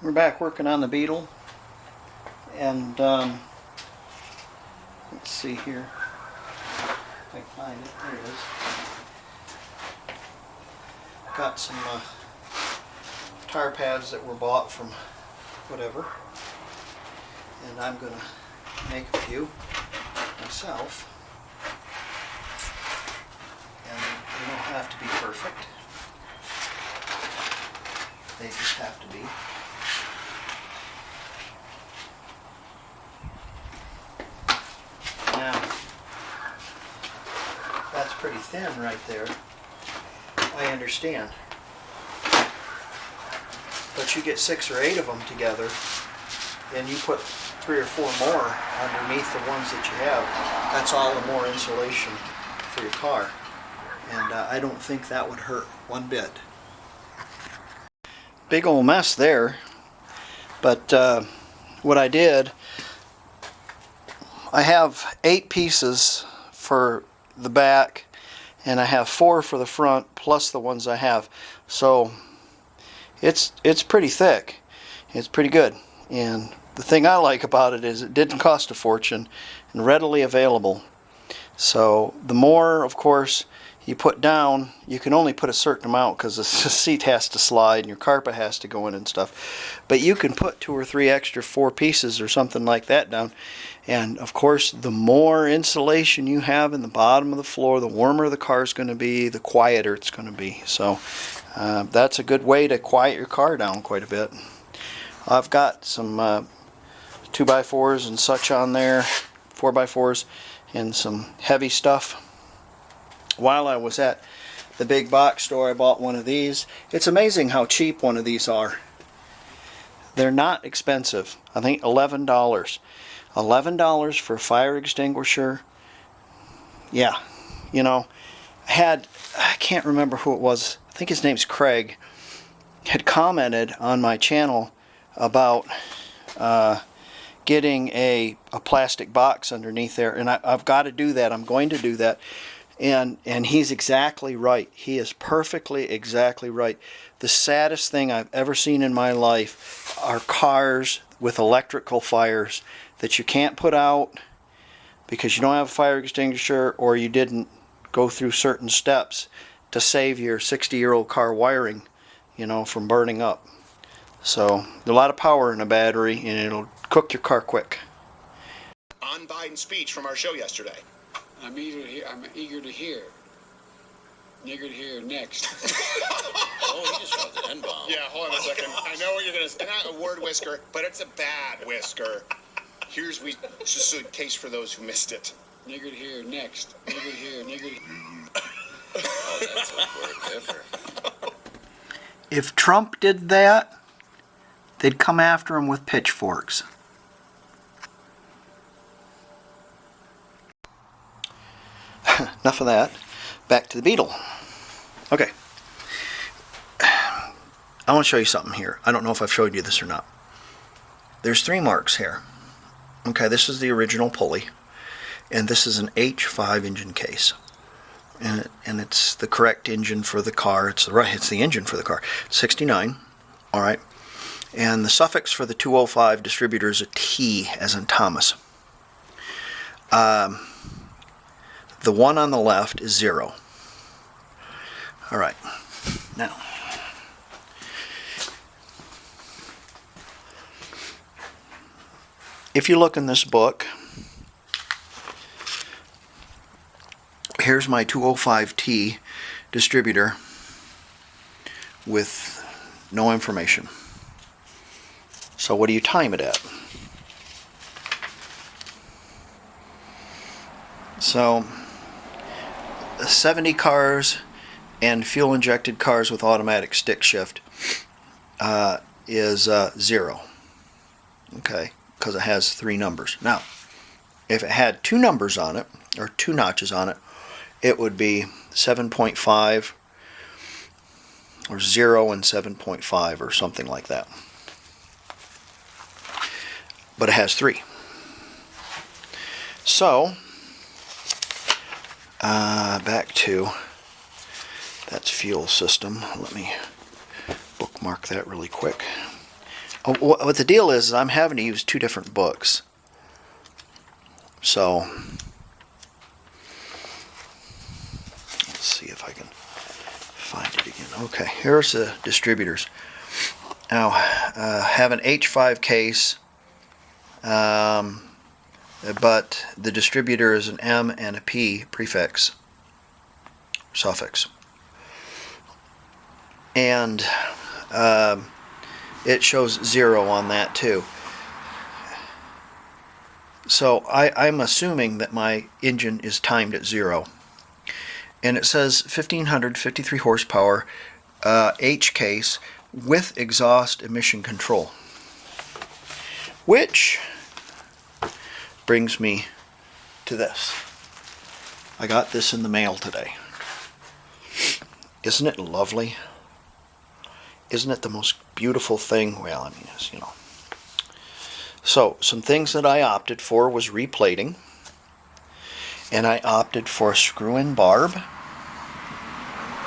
We're back working on the Beetle, and let's see here. If I can find it. There it is. Got some tire pads that were bought from whatever, and I'm gonna make a few myself. And they don't have to be perfect. They just have to be. Now, that's pretty thin right there. I understand. But you get 6 or 8 of them together, and you put 3 or 4 more underneath the ones that you have. That's all the more insulation for your car. And I don't think that would hurt one bit. Big old mess there. But what I did, I have 8 pieces for the back, and I have 4 for the front, plus the ones I have. So it's pretty thick. It's pretty good. And the thing I like about it is it didn't cost a fortune and readily available. So the more, of course, you put down, you can only put a certain amount because the seat has to slide and your carpet has to go in and stuff. But you can put 2 or 3 extra 4 pieces or something like that down. And of course, the more insulation you have in the bottom of the floor, the warmer the car is going to be, the quieter it's going to be. So that's a good way to quiet your car down quite a bit. I've got some 2x4s and such on there, 4x4s, and some heavy stuff. While I was at the big box store, I bought one of these. It's amazing how cheap one of these are. They're not expensive. I think $11. $11 for a fire extinguisher. Yeah, you know, I can't remember who it was. I think his name's Craig. Had commented on my channel about getting a plastic box underneath there, and I've got to do that. I'm going to do that. And he's exactly right. He is perfectly exactly right. The saddest thing I've ever seen in my life are cars with electrical fires that you can't put out because you don't have a fire extinguisher or you didn't go through certain steps to save your 60-year-old car wiring, you know, from burning up. So there's a lot of power in a battery and it'll cook your car quick. On Biden's speech from our show yesterday. I'm eager to hear. Nigger to hear next. Oh, you just dropped the N-bomb. Yeah, hold on a second. I know what you're going to say. Not a word whisker, but it's a bad whisker. Here's just a case for those who missed it. Nigger to hear next. Nigger to hear, nigger to hear. Oh, that's a word ever. If Trump did that, they'd come after him with pitchforks. Enough of that. Back to the Beetle. Okay. I want to show you something here. I don't know if I've showed you this or not. There's 3 marks here. Okay, this is the original pulley, and this is an H5 engine case. And it's the correct engine for the car. It's the engine for the car. 69. All right. And the suffix for the 205 distributor is a T, as in Thomas. The one on the left is 0. All right. Now, if you look in this book, here's my 205T distributor with no information. So what do you time it at? So 70 cars and fuel injected cars with automatic stick shift is 0. Okay, because it has 3 numbers. Now, if it had 2 numbers on it, or 2 notches on it, it would be 7.5 or 0 and 7.5 or something like that. But it has 3. So, back to that's fuel system. Let me bookmark that really quick. What the deal is I'm having to use two different books. So let's see if I can find it again. Okay, here's the distributors. Now, have an H5 case, but the distributor is an M and a P prefix, suffix. And it shows 0 on that too. So I'm assuming that my engine is timed at 0. And it says 1553 horsepower, H case with exhaust emission control. Which brings me to this. I got this in the mail today. Isn't it lovely? Isn't it the most beautiful thing? Well, I mean, it's, you know. So, some things that I opted for was replating. And I opted for a screw-in barb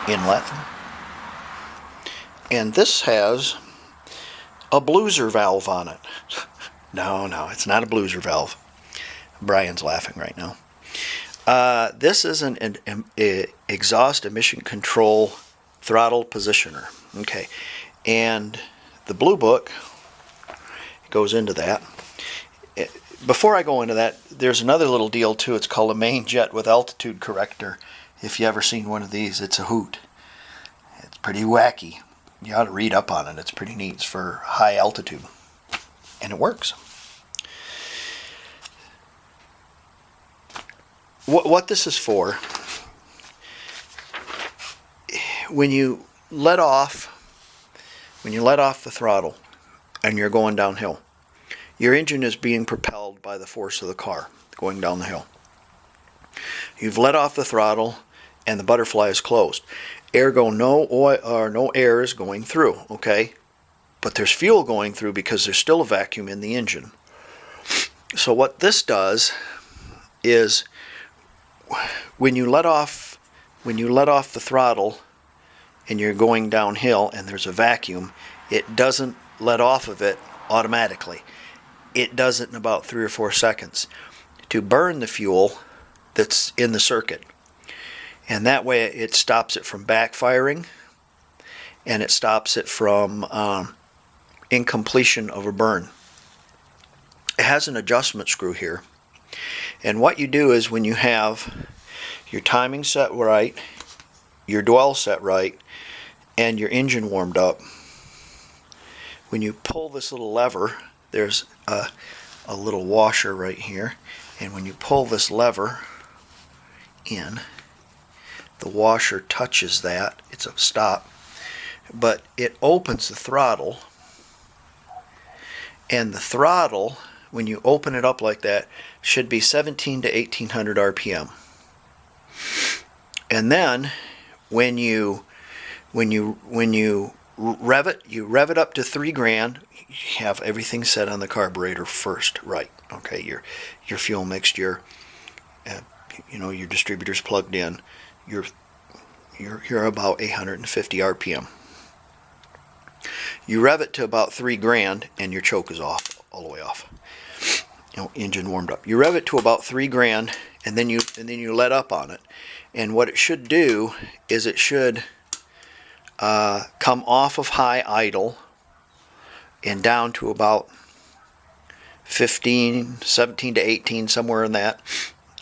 inlet. And this has a blueser valve on it. No, it's not a blueser valve. Brian's laughing right now. This is an exhaust emission control throttle positioner. Okay, and the blue book goes into that. Before I go into that, there's another little deal too. It's called a main jet with altitude corrector. If you ever seen one of these, it's a hoot. It's pretty wacky. You ought to read up on it. It's pretty neat. It's for high altitude, and it works. What this is for, when you let off the throttle and you're going downhill, your engine is being propelled by the force of the car going down the hill. You've let off the throttle and the butterfly is closed. Ergo, no oil or no air is going through, okay? But there's fuel going through because there's still a vacuum in the engine. So what this does is when you let off the throttle and you're going downhill and there's a vacuum, it doesn't let off of it automatically. It does it in about 3 or 4 seconds to burn the fuel that's in the circuit. And that way it stops it from backfiring, and it stops it from incompletion of a burn. It has an adjustment screw here. And what you do is when you have your timing set right, your dwell set right, and your engine warmed up, when you pull this little lever, there's a little washer right here, and when you pull this lever in, the washer touches that. It's a stop, but it opens the throttle, and the throttle, when you open it up like that, should be 17 to 1800 RPM. And then when you rev it up to 3 grand. You have everything set on the carburetor first, right? Okay, your fuel mixture, your distributor's plugged in. You're about 850 RPM. You rev it to about 3 grand, and your choke is off, all the way off. Engine warmed up. You rev it to about 3 grand, and then you let up on it. And what it should do is it should come off of high idle and down to about 15, 17 to 18, somewhere in that,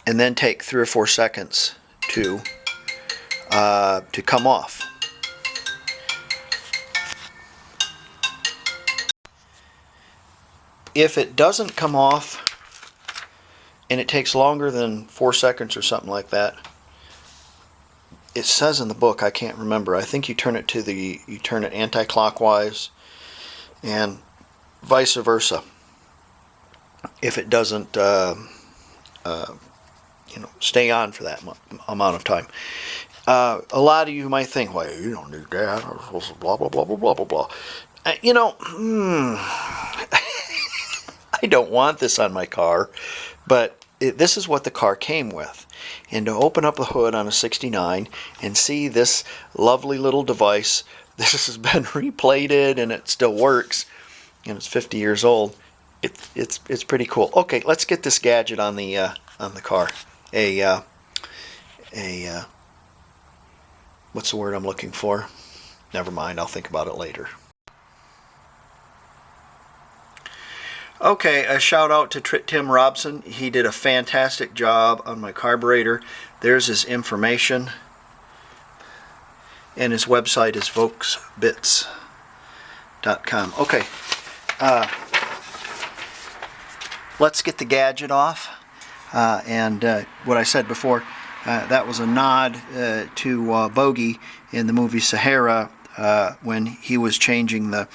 and then take 3 or 4 seconds to come off. If it doesn't come off and it takes longer than 4 seconds or something like that, it says in the book, I can't remember, I think you turn it anti-clockwise and vice versa. If it doesn't stay on for that amount of time. A lot of you might think, well, you don't need that, blah, blah, blah, blah, blah, blah, blah. I don't want this on my car, but this is what the car came with. And to open up the hood on a 69 and see this lovely little device, this has been replated and it still works. and it's 50 years old. It's pretty cool. Okay, let's get this gadget on the car. What's the word I'm looking for? Never mind, I'll think about it later. Okay, a shout out to Tim Robson. He did a fantastic job on my carburetor. There's his information, and his website is volksbits.com. Okay, let's get the gadget off. And what I said before, that was a nod to Bogey in the movie Sahara when he was changing the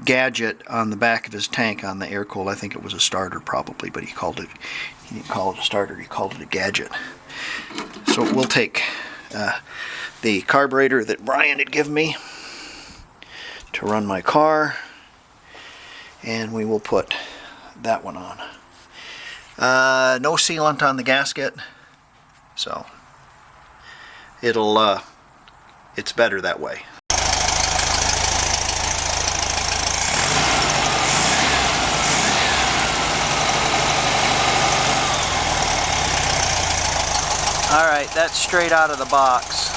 gadget on the back of his tank on the air cool. I think it was a starter probably, but he didn't call it a starter, he called it a gadget. So we'll take the carburetor that Brian had given me to run my car, and we will put that one on. No sealant on the gasket, so it's better that way. Alright, that's straight out of the box.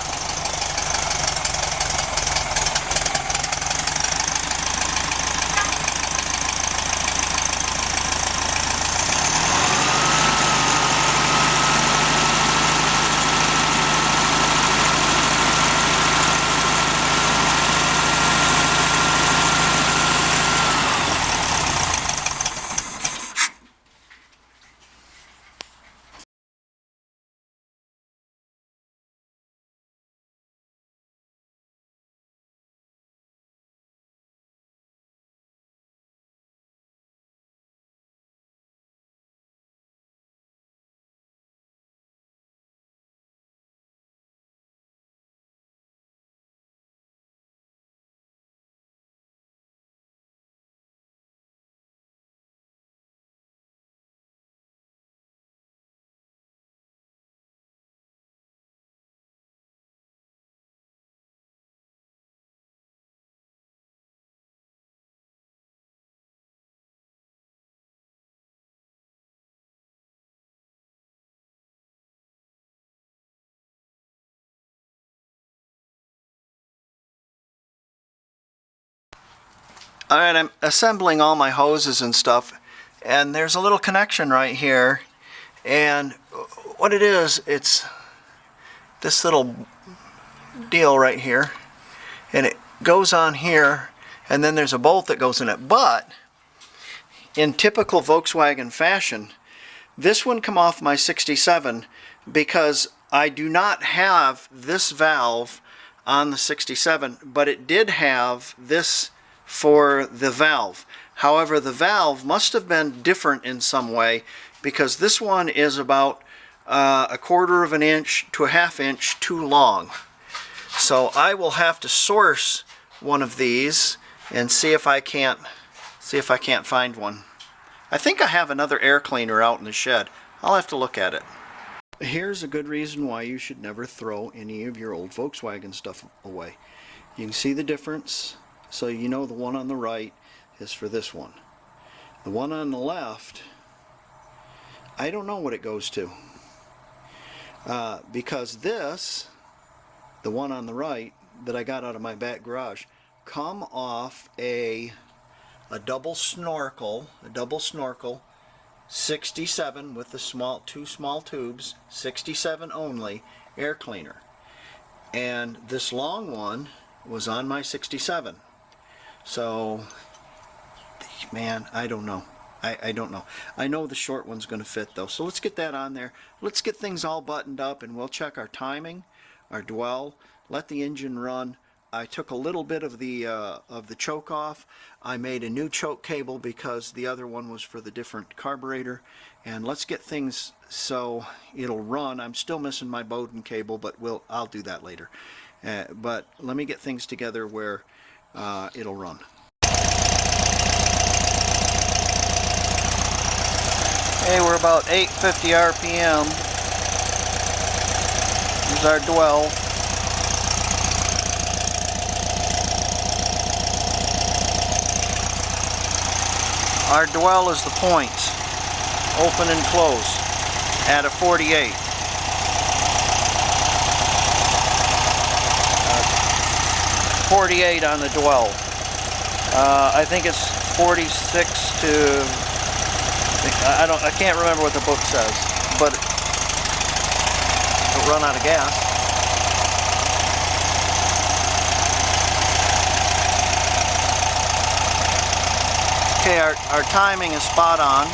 Alright, I'm assembling all my hoses and stuff, and there's a little connection right here, and what it is, it's this little deal right here, and it goes on here, and then there's a bolt that goes in it. But in typical Volkswagen fashion, this one come off my 67 because I do not have this valve on the 67, but it did have this for the valve. However, the valve must have been different in some way, because this one is about a 1/4 of an inch to a 1/2 inch too long. So I will have to source one of these and see if I can't find one. I think I have another air cleaner out in the shed. I'll have to look at it. Here's a good reason why you should never throw any of your old Volkswagen stuff away. You can see the difference. So you know the one on the right is for this one. The one on the left, I don't know what it goes to. Because this, the one on the right that I got out of my back garage, come off a double snorkel 67 with the two small tubes, 67 only, air cleaner. And this long one was on my 67. So, man, I don't know. I don't know. I know the short one's going to fit though. So let's get that on there. Let's get things all buttoned up, and we'll check our timing, our dwell, let the engine run. I took a little bit of the choke off. I made a new choke cable because the other one was for the different carburetor. And let's get things so it'll run. I'm still missing my Bowden cable, but I'll do that later. But let me get things together where it'll run. Hey, we're about 850 RPM. Here's our dwell. Our dwell is the points, open and close, at a 48. 48 on the dwell. I think it's 46 to, I can't remember what the book says, but it'll run out of gas. Okay, our timing is spot on.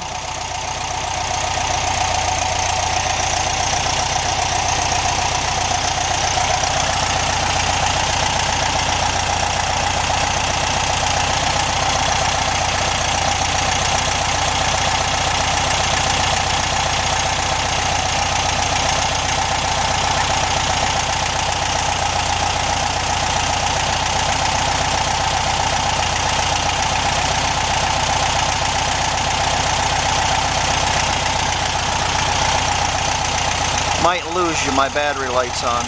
Might lose you, my battery light's on.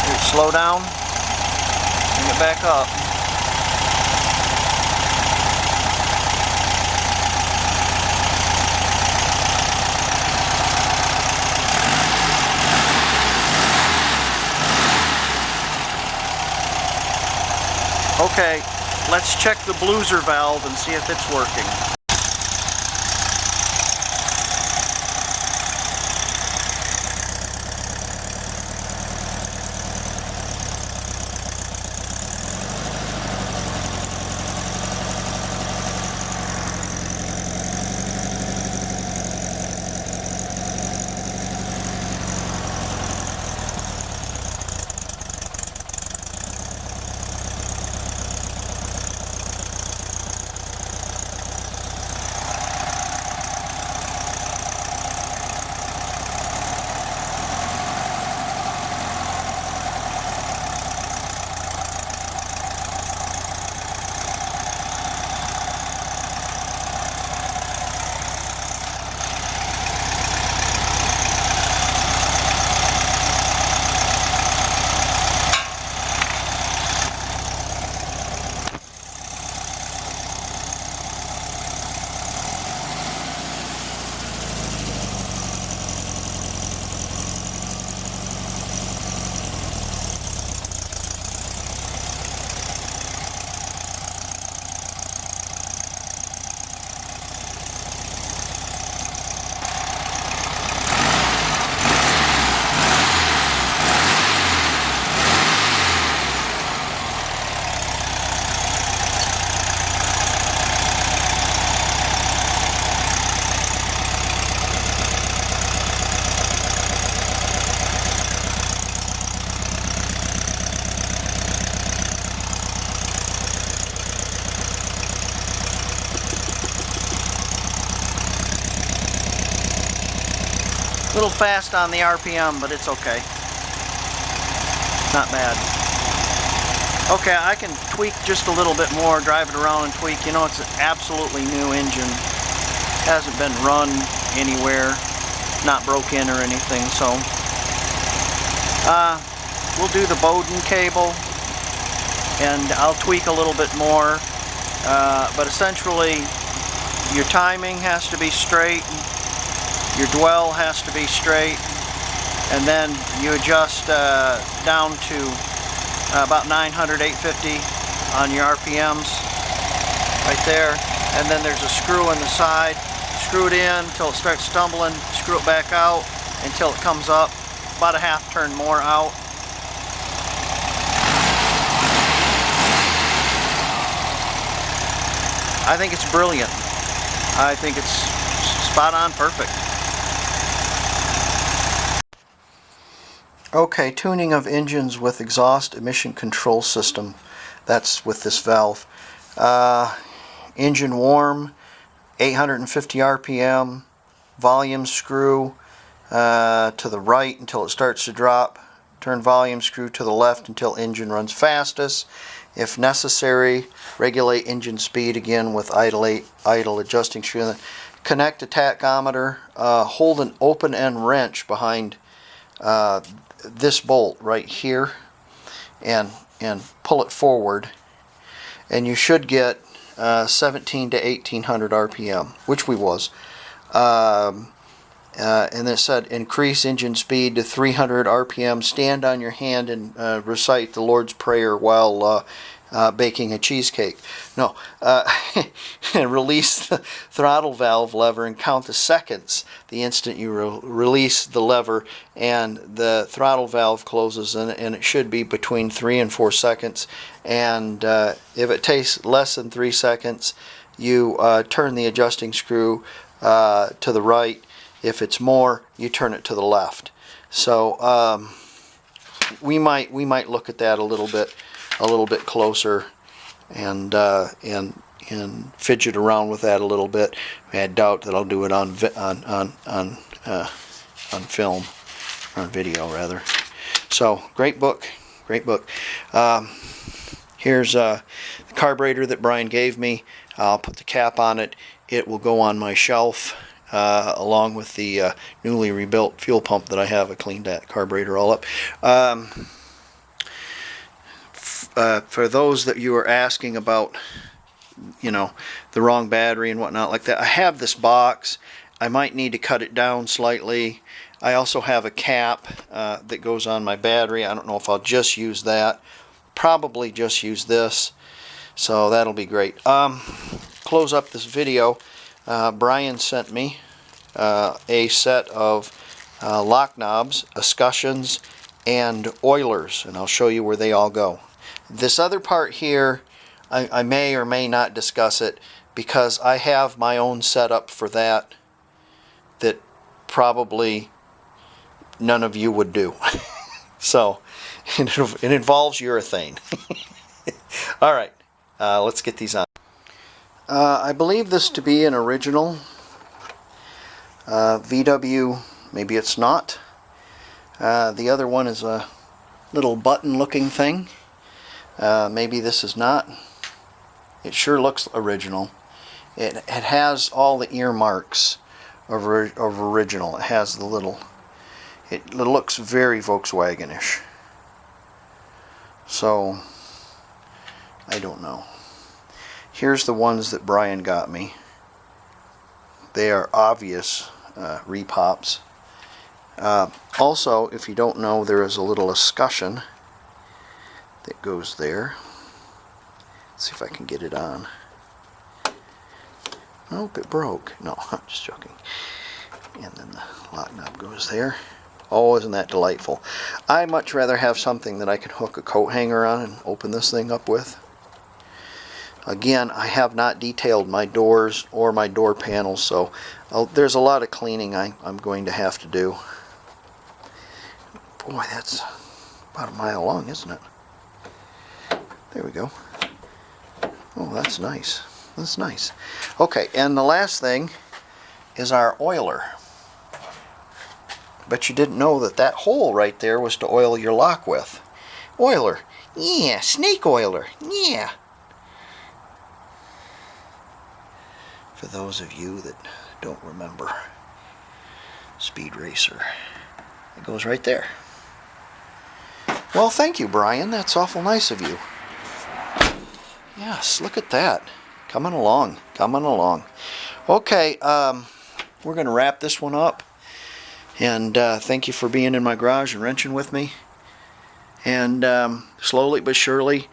Here, slow down, bring it back up. Okay, let's check the blueser valve and see if it's working. A little fast on the RPM, but it's okay. Not bad. Okay, I can tweak just a little bit more, drive it around and tweak. You know, it's an absolutely new engine. Hasn't been run anywhere, not broke in or anything, so. We'll do the Bowden cable, and I'll tweak a little bit more. But essentially, your timing has to be straight. Your dwell has to be straight, and then you adjust down to about 900, 850 on your RPMs right there, and then there's a screw in the side. Screw it in until it starts stumbling, screw it back out until it comes up, about a half turn more out. I think it's brilliant. I think it's spot on perfect. Okay, tuning of engines with exhaust emission control system. That's with this valve. Engine warm, 850 RPM, volume screw to the right until it starts to drop. Turn volume screw to the left until engine runs fastest. If necessary, regulate engine speed again with idle adjusting screw. Connect a tachometer. Hold an open end wrench behind this bolt right here, and pull it forward, and you should get 17 to 1800 RPM, which we was. And it said increase engine speed to 300 RPM, stand on your hand and recite the Lord's Prayer while baking a cheesecake. No, release the throttle valve lever and count the seconds the instant you release the lever and the throttle valve closes, and it should be between 3 and 4 seconds. And if it takes less than 3 seconds, you turn the adjusting screw to the right. If it's more, you turn it to the left. So we might look at that a little bit closer, and fidget around with that a little bit. I doubt that I'll do it on film, or on video rather. So great book. Here's the carburetor that Brian gave me. I'll put the cap on it. It will go on my shelf. Along with the newly rebuilt fuel pump that I have. I cleaned that carburetor all up. For those that you are asking about, the wrong battery and whatnot like that, I have this box. I might need to cut it down slightly. I also have a cap that goes on my battery. I don't know if I'll just use that. Probably just use this. So that'll be great. Close up this video. Brian sent me a set of lock knobs, escutcheons, and oilers, and I'll show you where they all go. This other part here, I may or may not discuss it, because I have my own setup for that probably none of you would do. So it involves urethane. All right, let's get these on. I believe this to be an original VW, maybe it's not. The other one is a little button looking thing. Maybe this is not. It sure looks original. It has all the earmarks of original. It has the little, it looks very Volkswagen-ish. So, I don't know. Here's the ones that Brian got me. They are obvious repops. Also, if you don't know, there is a little escutcheon that goes there. Let's see if I can get it on. Nope, it broke. No, I'm just joking. And then the lock knob goes there. Oh, isn't that delightful? I'd much rather have something that I can hook a coat hanger on and open this thing up with. Again, I have not detailed my doors or my door panels, so there's a lot of cleaning I'm going to have to do. Boy, that's about a mile long, isn't it? There we go. Oh, that's nice. That's nice. Okay, and the last thing is our oiler. Bet you didn't know that that hole right there was to oil your lock with. Oiler. Yeah, snake oiler. Yeah. For those of you that don't remember, Speed Racer. It goes right there. Well, thank you, Brian. That's awful nice of you. Yes, look at that. Coming along. Coming along. Okay, we're going to wrap this one up. And thank you for being in my garage and wrenching with me. And slowly but surely,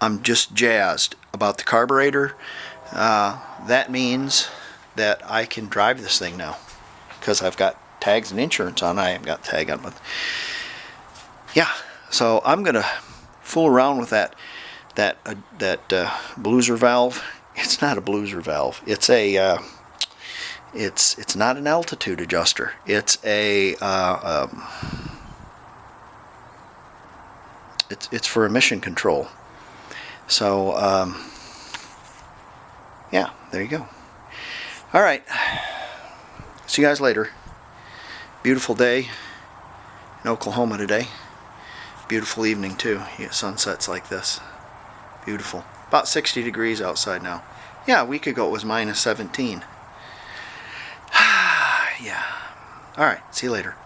I'm just jazzed about the carburetor. That means that I can drive this thing now, because I've got tags and insurance on. I haven't got tag on, but yeah. So I'm gonna fool around with that blueser valve. It's not a blueser valve. It's a it's not an altitude adjuster. It's a it's for emission control. So yeah, there you go. All right. See you guys later. Beautiful day in Oklahoma today. Beautiful evening too. You get sunsets like this. Beautiful. About 60 degrees outside now. Yeah, a week ago it was minus 17. Yeah. All right. See you later.